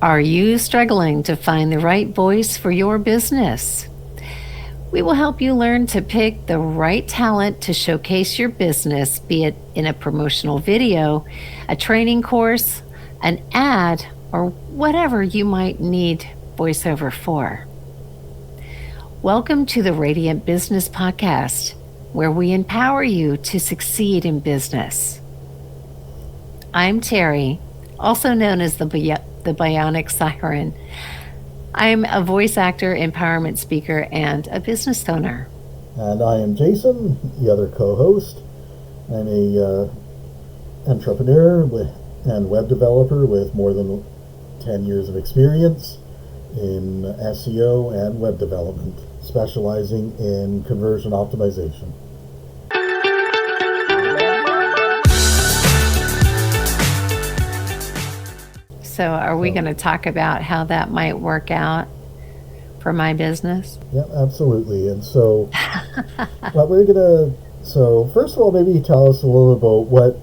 Are you struggling to find the right voice for your business? We will help you learn to pick the right talent to showcase your business, be it in a promotional video, a training course, an ad, or whatever you might need voiceover for. Welcome to the Radiant Business Podcast, where we empower you to succeed in business. I'm Teri, also known as the Bionic Siren. I'm a voice actor, empowerment speaker, and a business owner. And I am Jason, the other co-host. I'm a entrepreneur and web developer with more than 10 years of experience in SEO and web development, specializing in conversion optimization. So are we going to talk about how that might work out for my business? Yeah, absolutely. And so what we're going to, so first of all, maybe tell us a little about what,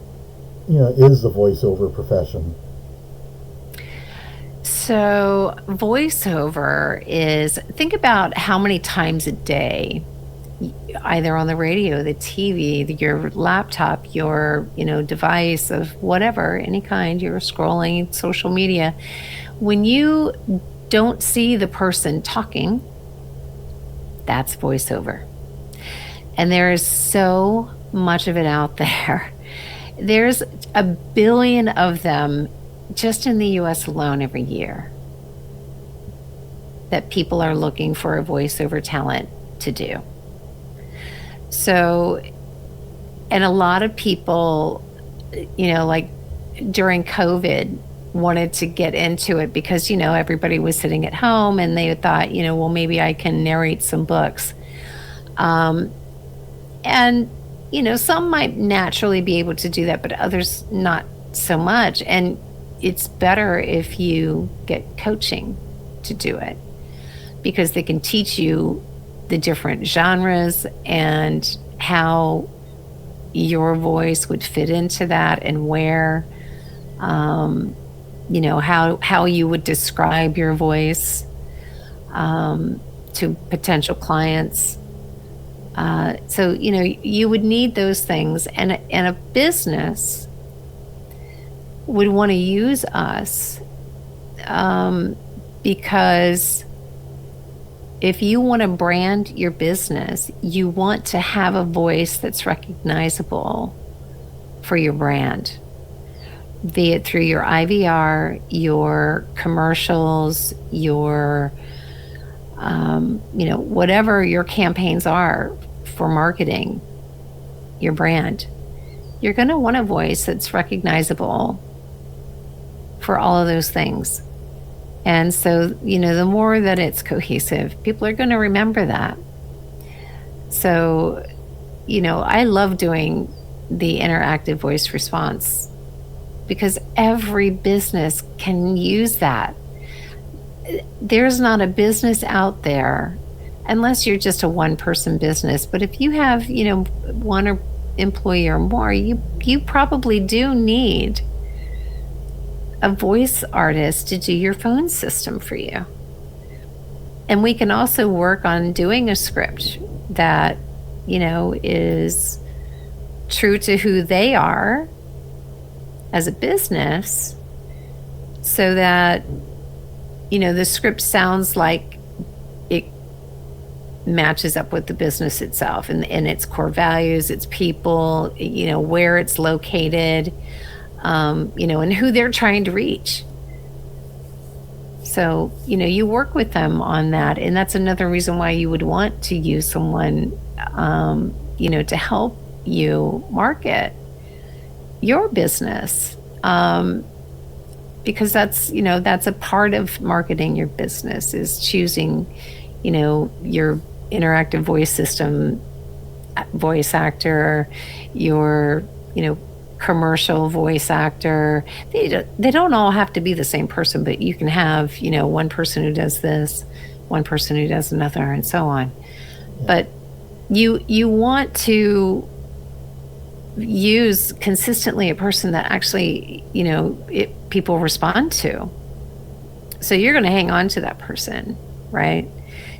is the voiceover profession. So voiceover is, think about how many times a day, either on the radio, the TV, your laptop, your device of whatever, any kind, you're scrolling social media, when you don't see the person talking, that's voiceover. And there is so much of it out there. There's 1 billion of them just in the US alone every year that people are looking for a voiceover talent to do. So, and a lot of people, like during COVID, wanted to get into it because, everybody was sitting at home and they thought, well, maybe I can narrate some books. And, some might naturally be able to do that, but others not so much. And it's better if you get coaching to do it because they can teach you the different genres and how your voice would fit into that and where, how you would describe your voice to potential clients. So, you would need those things, and a business would want to use us because if you want to brand your business, you want to have a voice that's recognizable for your brand, be it through your IVR, your commercials, your, whatever your campaigns are for marketing your brand. You're going to want a voice that's recognizable for all of those things. And so, the more that it's cohesive, people are going to remember that. So, I love doing the interactive voice response because every business can use that. There's not a business out there, unless you're just a one-person business. But if you have, one employee or more, you probably do need a voice artist to do your phone system for you. And we can also work on doing a script that, is true to who they are as a business so that, the script sounds like it matches up with the business itself and its core values, its people, where it's located, and who they're trying to reach. So, you work with them on that. And that's another reason why you would want to use someone, to help you market your business. Because that's a part of marketing your business is choosing, your interactive voice system, voice actor, your, commercial voice actor. They don't all have to be the same person, but you can have, one person who does this, one person who does another, and so on. Yeah. But you want to use consistently a person that actually, people respond to. So you're going to hang on to that person, right?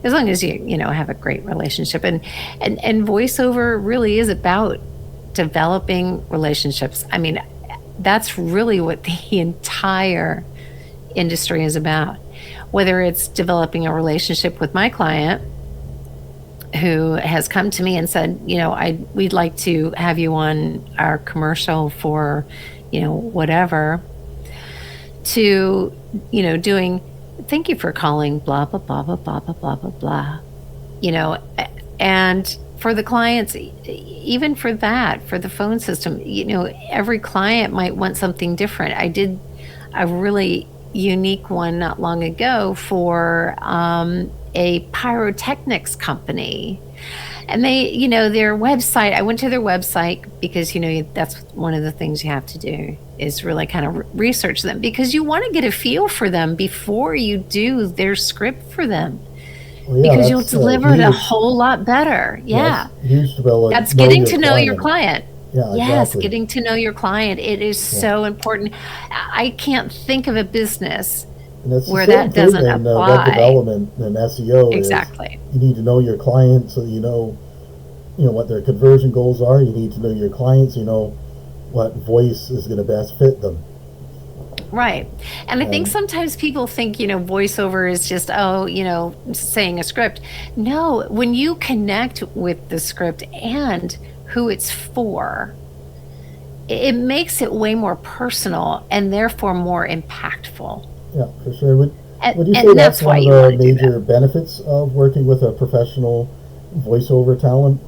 As long as you know, have a great relationship. And voiceover really is about developing relationships. I mean, that's really what the entire industry is about. Whether it's developing a relationship with my client who has come to me and said, you know, we'd like to have you on our commercial for, you know, whatever, to, you know, doing, thank you for calling, blah, blah, blah, blah, blah, blah, blah, blah, blah, you know, and for the clients, even for that, for the phone system, you know, every client might want something different. I did a really unique one not long ago for a pyrotechnics company. And they, you know, their website, I went to their website because, you know, that's one of the things you have to do is really kind of research them, because you want to get a feel for them before you do their script for them. Well, yeah, because you'll deliver it a whole lot better. Yeah. Huge to that's getting to know your client. Yeah, yes, exactly. Getting to know your client. It is so important. I can't think of a business where that doesn't apply. Web development and SEO exactly. You need to know your client so you know what their conversion goals are. You need to know your clients. You know what voice is going to best fit them. Right. And I think sometimes people think, you know, voiceover is just, you know, saying a script. No, when you connect with the script and who it's for, it makes it way more personal and therefore more impactful. Yeah, for sure. Would you say that's one of the major benefits of working with a professional voiceover talent,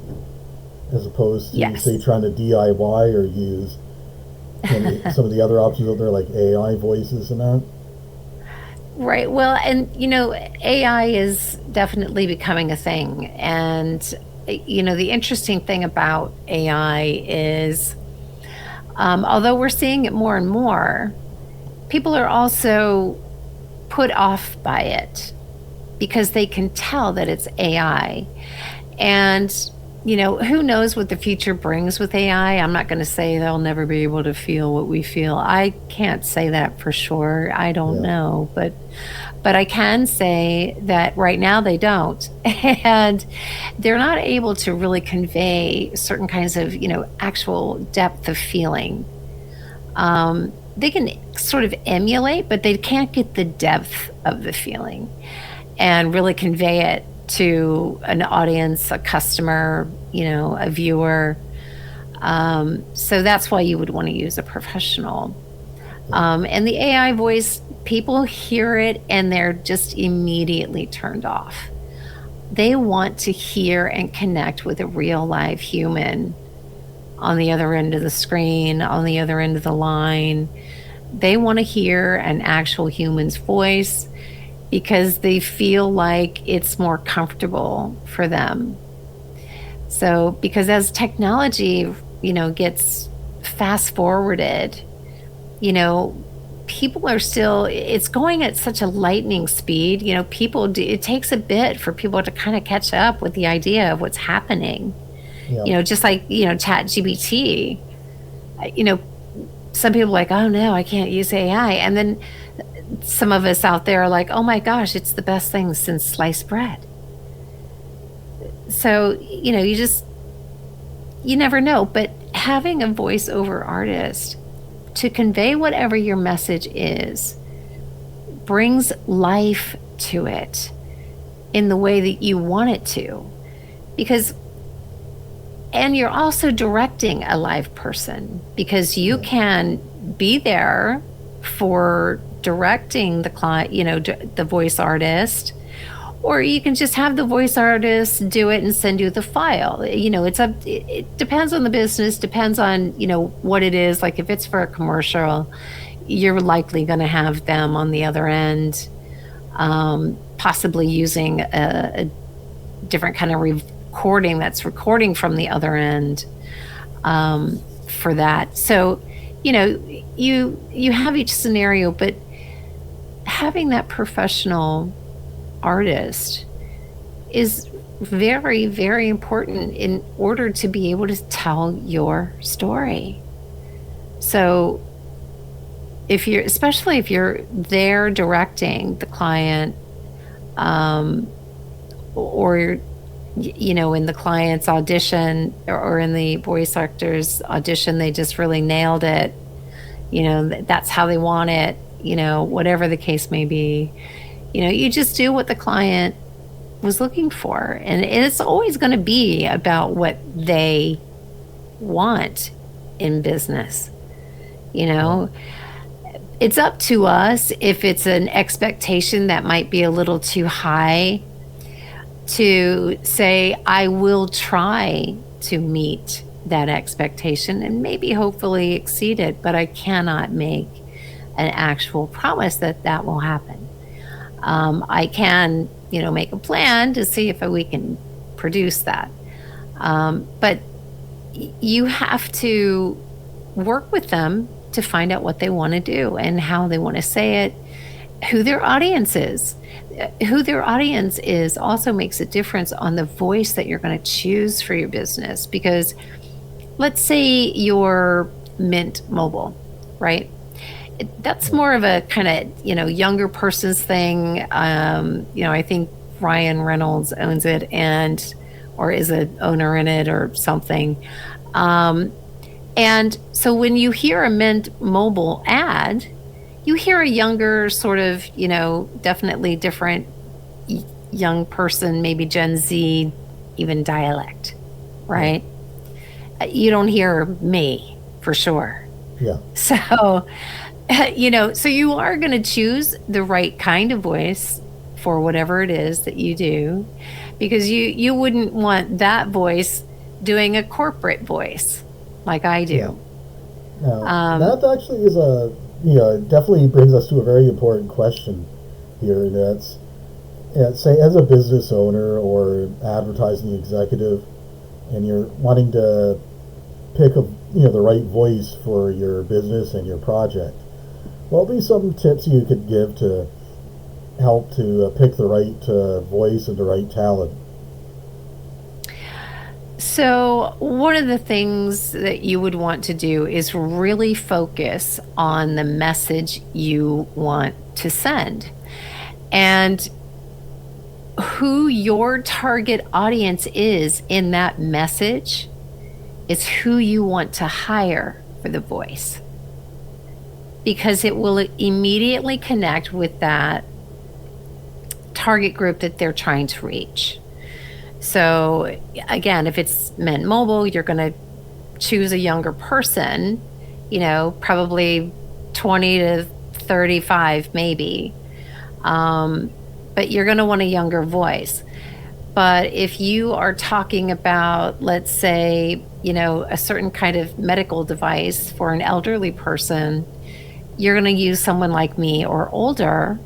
as opposed to, say, trying to DIY or use some of the other options out there like AI voices and that? Right. Well, and, you know, AI is definitely becoming a thing. And, you know, the interesting thing about AI is, although we're seeing it more and more, people are also put off by it because they can tell that it's AI. And, you know, who knows what the future brings with AI? I'm not going to say they'll never be able to feel what we feel. I can't say that for sure. I don't know. But I can say that right now they don't. And they're not able to really convey certain kinds of, you know, actual depth of feeling. They can sort of emulate, but they can't get the depth of the feeling and really convey it to an audience, a customer, you know, a viewer. So that's why you would want to use a professional. And the AI voice, people hear it and they're just immediately turned off. They want to hear and connect with a real live human on the other end of the screen, on the other end of the line. They want to hear an actual human's voice because they feel like it's more comfortable for them. So, because as technology, you know, gets fast forwarded, you know, people are still, it's going at such a lightning speed. You know, it takes a bit for people to kind of catch up with the idea of what's happening. You know, just like, you know, ChatGPT, you know, some people are like, oh no, I can't use AI. And then some of us out there are like, oh my gosh, it's the best thing since sliced bread. So, you know, you never know. But having a voiceover artist to convey whatever your message is brings life to it in the way that you want it to. And you're also directing a live person, because you can be there for directing the client, you know, the voice artist, or you can just have the voice artist do it and send you the file. You know, it depends on the business, depends on, you know, what it is. Like if it's for a commercial, you're likely going to have them on the other end, possibly using a different kind of recording that's recording from the other end for that. So, you know, you have each scenario, but having that professional artist is very, very important in order to be able to tell your story. So if you're, especially if you're there directing the client, um, or in the client's audition, or in the voice actor's audition, they just really nailed it. That's how they want it. Whatever the case may be. You just do what the client was looking for, and it's always going to be about what they want in business. You Yeah. know, it's up to us if it's an expectation that might be a little too high to say, I will try to meet that expectation and maybe hopefully exceed it, but I cannot make an actual promise that that will happen. I can, make a plan to see if we can produce that. But you have to work with them to find out what they want to do and how they want to say it, who their audience is. Who their audience is also makes a difference on the voice that you're going to choose for your business. Because let's say you're Mint Mobile, right? That's more of a kind of, younger person's thing. I think Ryan Reynolds owns it, or is an owner in it or something. And so when you hear a Mint Mobile ad, you hear a younger sort of, definitely different young person, maybe Gen Z, even dialect, right? You don't hear me for sure. Yeah. So, so you are going to choose the right kind of voice for whatever it is that you do, because you wouldn't want that voice doing a corporate voice like I do. Now, that actually is it definitely brings us to a very important question here. That's, say, as a business owner or advertising executive, and you're wanting to pick the right voice for your business and your project. What would be some tips you could give to help to pick the right voice and the right talent? So, one of the things that you would want to do is really focus on the message you want to send. And who your target audience is in that message is who you want to hire for the voice. Because it will immediately connect with that target group that they're trying to reach. So again, if it's Mint Mobile, you're going to choose a younger person, probably 20 to 35 maybe. But you're going to want a younger voice. But if you are talking about, let's say, a certain kind of medical device for an elderly person, you're going to use someone like me or older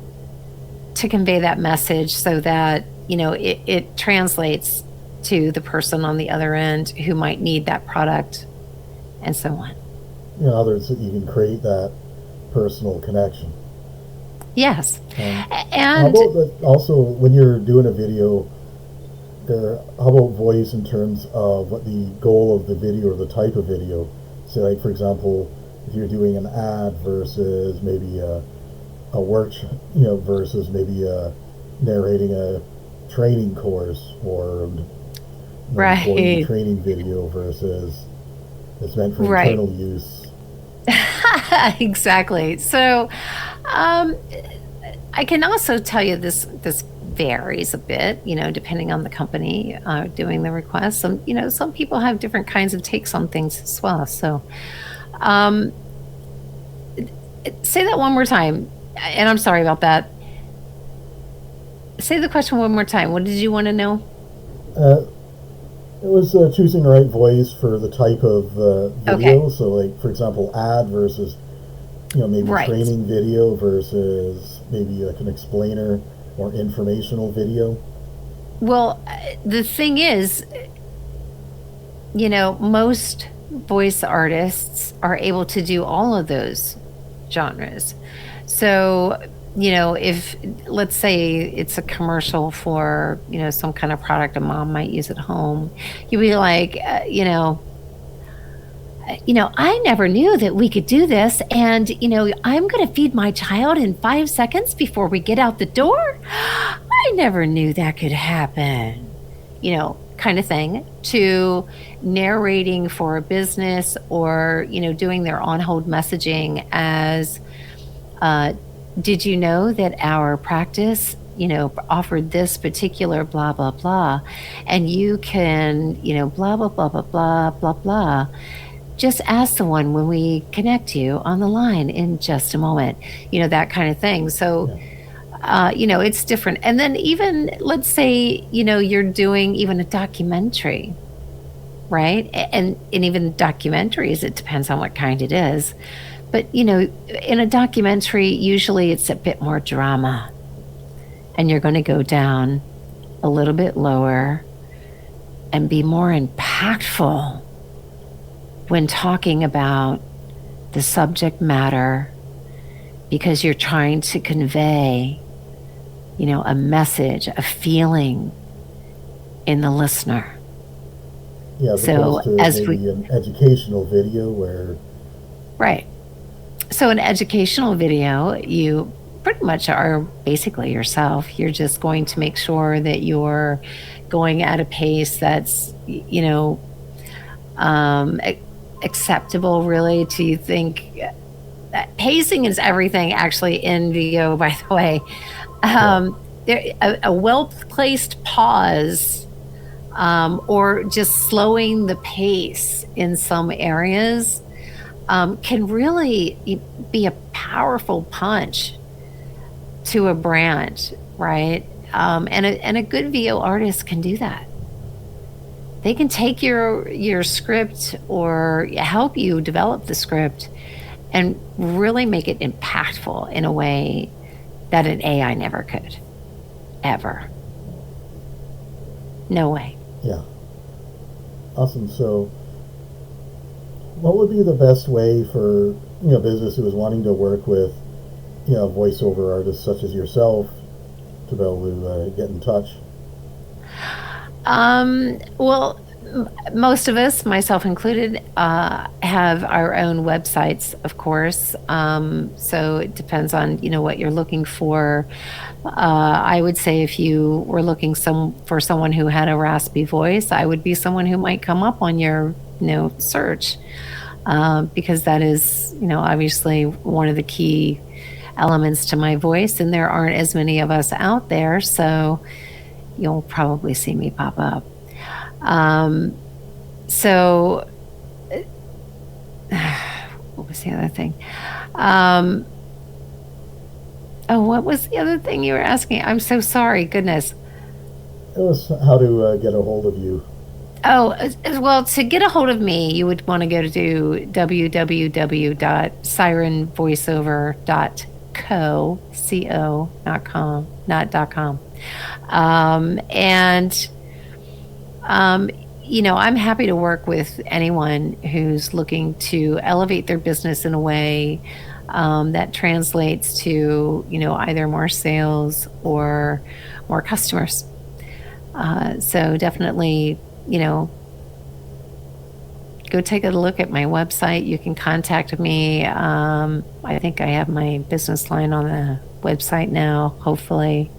to convey that message so that it translates to the person on the other end who might need that product, and so on. Others that you can create that personal connection. Yes. How And about that also when you're doing a video, how about voice in terms of what the goal of the video or the type of video? So, like, for example, if you're doing an ad versus maybe a workshop, versus maybe narrating a training course, or employee right. training video versus it's meant for Right. internal use. Exactly. So, I can also tell you this varies a bit, depending on the company doing the request. Some people have different kinds of takes on things as well. So, um, say that one more time, and I'm sorry about that. Say the question one more time. What did you want to know? Uh, it was choosing the right voice for the type of Okay. video. So, like, for example, ad versus maybe Right. training video versus maybe like an explainer or informational video. Well, the thing is, most voice artists are able to do all of those genres. So, if, let's say it's a commercial for, some kind of product a mom might use at home, you'd be like, I never knew that we could do this. And, I'm going to feed my child in 5 seconds before we get out the door. I never knew that could happen, kind of thing, to narrating for a business or, doing their on hold messaging as, did you know that our practice, offered this particular blah, blah, blah, and you can, blah, blah, blah, blah, blah, blah, blah. Just ask the one when we connect you on the line in just a moment, that kind of thing. So, Yeah. it's different. And then even, let's say, you're doing even a documentary, right? And even documentaries, it depends on what kind it is. But, in a documentary, usually it's a bit more drama. And you're going to go down a little bit lower and be more impactful when talking about the subject matter, because you're trying to convey, a message, a feeling in the listener. Yeah, as So opposed to as maybe we, an educational video where, right. So an educational video, you pretty much are basically yourself. You're just going to make sure that you're going at a pace that's, um, acceptable, really, to think. Pacing is everything, actually, in video, by the way. yeah, A well placed pause, or just slowing the pace in some areas, can really be a powerful punch to a brand, right? And a good VO artist can do that. They can take your script or help you develop the script and really make it impactful in a way that an AI never could, ever. No way. yeah. Awesome. So, what would be the best way for a business who is wanting to work with voiceover artists such as yourself to be able to get in touch? Well, most of us, myself included, have our own websites, of course. So it depends on what you're looking for. I would say if you were looking for someone who had a raspy voice, I would be someone who might come up on your search, because that is obviously one of the key elements to my voice, and there aren't as many of us out there, so you'll probably see me pop up. So, what was the other thing? Oh, what was the other thing you were asking? I'm so sorry. Goodness. It was how to get a hold of you. Oh, well, to get a hold of me, you would want to go to www.sirenvoiceover.co, not .com. And I'm happy to work with anyone who's looking to elevate their business in a way that translates to, either more sales or more customers. So definitely, go take a look at my website. You can contact me. I think I have my business line on the website now, hopefully.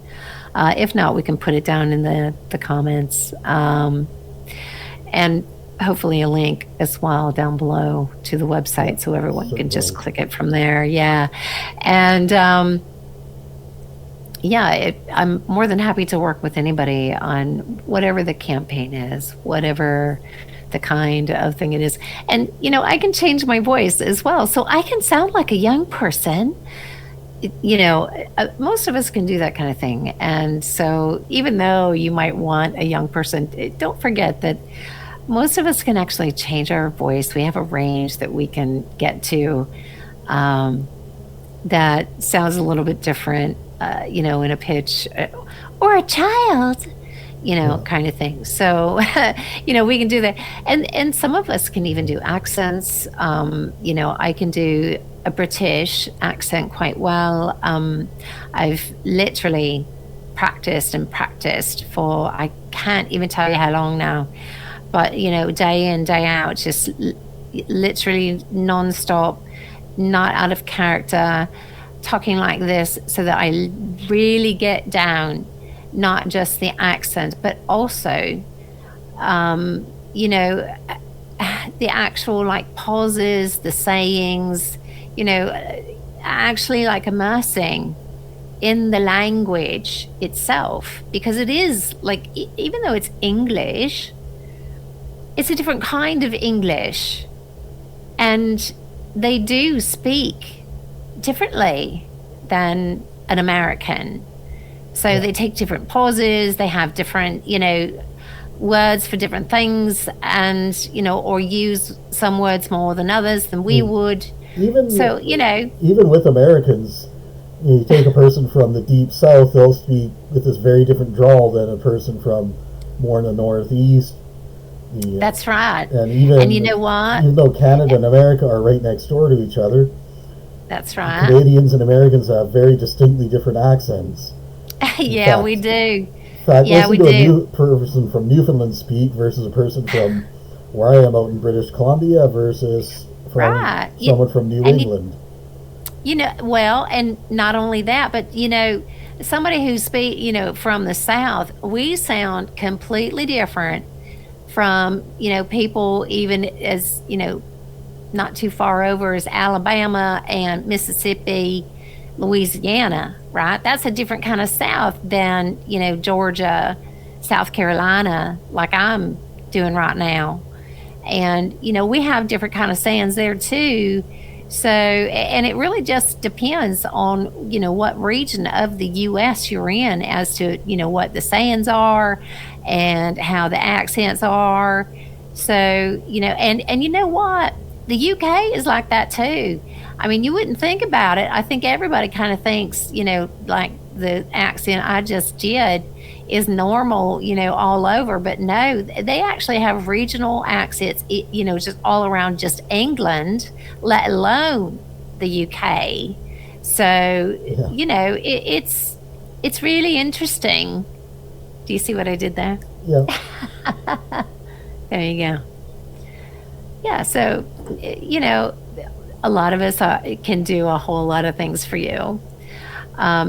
If not, we can put it down in the comments. And hopefully a link as well down below to the website so everyone can just click it from there. Yeah. And I'm more than happy to work with anybody on whatever the campaign is, whatever the kind of thing it is. And, I can change my voice as well. So I can sound like a young person. Most of us can do that kind of thing. And so even though you might want a young person, don't forget that most of us can actually change our voice. We have a range that we can get to that sounds a little bit different, in a pitch, or a child, kind of thing. So, we can do that. And some of us can even do accents. I can do a British accent quite well. I've literally practiced for, I can't even tell you how long now. But, day in, day out, just literally non-stop, not out of character, talking like this so that I really get down not just the accent, but also, you know, the actual like pauses, the sayings, you know, actually like immersing in the language itself, because it is like, even though it's English, it's a different kind of English, and they do speak differently than an American. So Yeah. they take different pauses, they have different, you know, words for different things, and, you know, or use some words more than others than we Mm. would. Even So, you know, even with Americans, you take a person from the deep south, they'll speak with this very different drawl than a person from more in the northeast. that's right. And And you know what? even though Canada and America are right next door to each other, That's right. Canadians and Americans have very distinctly different accents. Yeah, we do. In fact, Yeah, listen we to a do. new person from Newfoundland speak versus a person from where I am out in British Columbia versus from Right. someone from New And England. you know, well, and not only that, but you know, somebody who speak, you know, from the South, we sound completely different from, you know, people even as, you know, not too far over as Alabama and Mississippi, Louisiana, right? That's a different kind of South than, you know, Georgia, South Carolina, like I'm doing right now. And, you know, we have different kind of sayings there too. So, and it really just depends on, you know, what region of the US you're in as to, you know, what the sayings are and how the accents are. So, you know, and you know what? The UK is like that too. I mean, you wouldn't think about it. I think everybody kind of thinks, you know, like the accent I just did is normal, you know, all over. But no, they actually have regional accents, you know, just all around just England, let alone the UK. So, Yeah, you know, it's really interesting. Do you see what I did there? yeah, There you go. Yeah, so, you know, a lot of us can do a whole lot of things for you,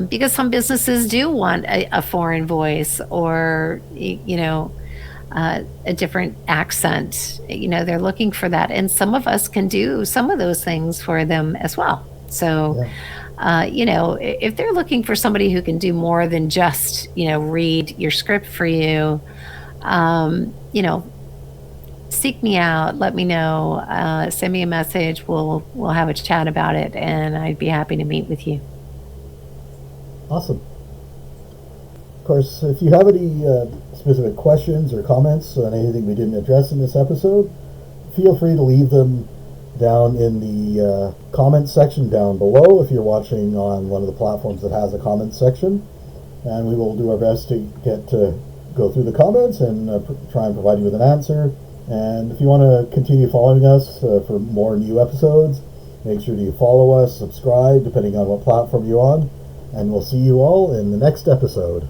because some businesses do want a foreign voice or, you know, a different accent. You know, they're looking for that. And some of us can do some of those things for them as well. So, yeah. you know, if they're looking for somebody who can do more than just, you know, read your script for you, you know, seek me out, let me know, send me a message. We'll have a chat about it, and I'd be happy to meet with you. Awesome. Of course, if you have any specific questions or comments on anything we didn't address in this episode, feel free to leave them down in the comments section down below if you're watching on one of the platforms that has a comments section. And we will do our best to get to go through the comments and try and provide you with an answer. And if you want to continue following us for more new episodes, make sure to follow us, subscribe, depending on what platform you're on. And we'll see you all in the next episode.